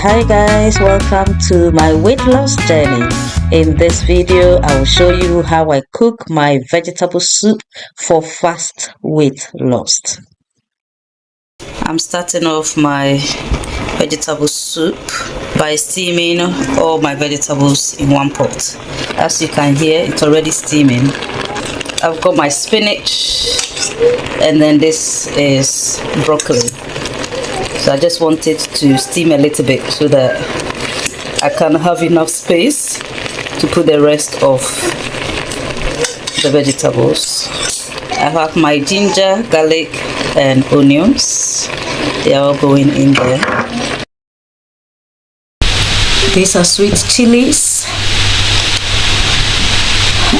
Hi guys, welcome to my weight loss journey. In this video I will show you how I cook my vegetable soup for fast weight loss. I'm starting off my vegetable soup by steaming all my vegetables in one pot. As you can hear, it's already steaming. I've got my spinach and then this is broccoli. So I just want it to steam a little bit so that I can have enough space to put the rest of the vegetables. I have my ginger, garlic and onions. They are all going in there. These are sweet chilies.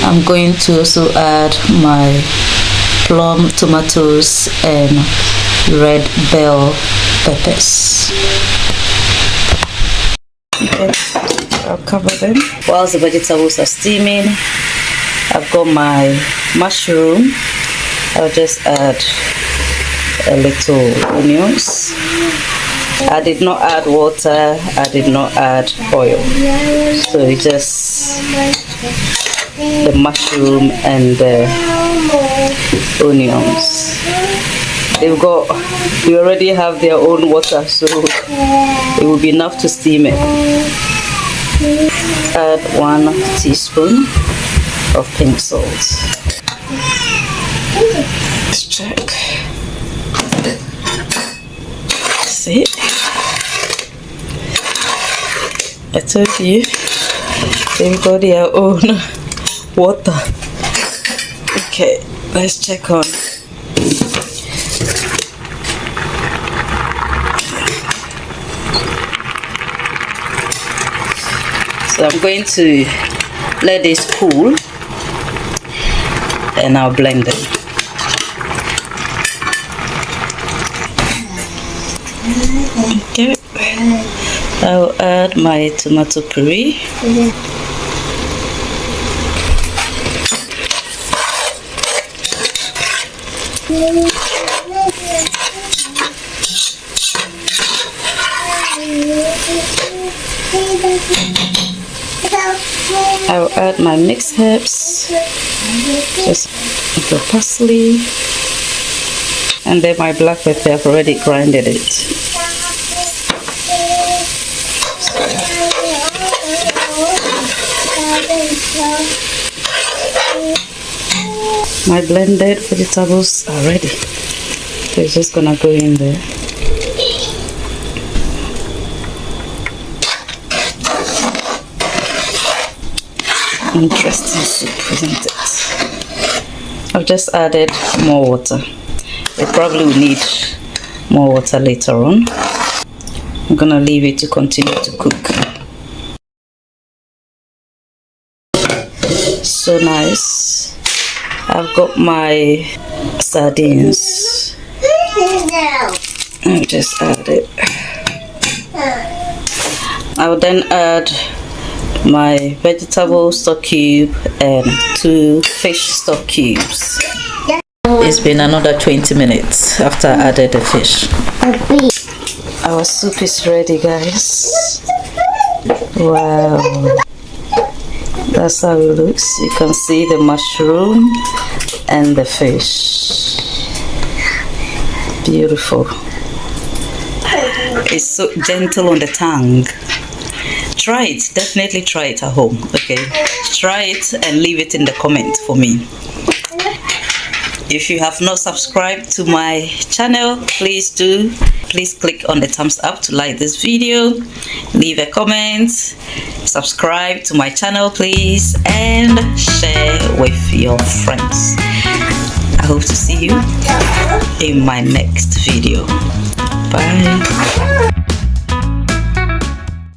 I'm going to also add my plum tomatoes and red bell peppers. Okay, I'll cover them. Whilst the vegetables are steaming, I've got my mushroom. I'll just add a little onions. I did not add water, I did not add oil, so it's just the mushroom and the onions. We already have their own water, so it will be enough to steam it. Add 1 teaspoon of pink salt. Let's check. See? I told you they've got their own water. Okay, let's check on. So I'm going to let this cool and I'll blend it. Okay, I'll add my tomato puree. I'll add my mixed herbs, just the parsley, and then my black pepper. I've already grinded it. My blended vegetables are ready. So it's just gonna go in there. Interesting soup, isn't it? I've just added more water. We probably will need more water later on. I'm gonna leave it to continue to cook. So nice. I've got my sardines. I'll just add it. I'll then add my vegetable stock cube and 2 fish stock cubes. It's been another 20 minutes after I added the fish. Our soup is ready, guys. Wow, that's how it looks. You can see the mushroom and the fish. Beautiful. It's so gentle on the tongue. Try it, definitely try it at home. Okay, try it and leave it in the comment for me. If you have not subscribed to my channel, please do. Please click on the thumbs up to like this video, leave a comment, subscribe to my channel please, and share with your friends. I hope to see you in my next video. Bye.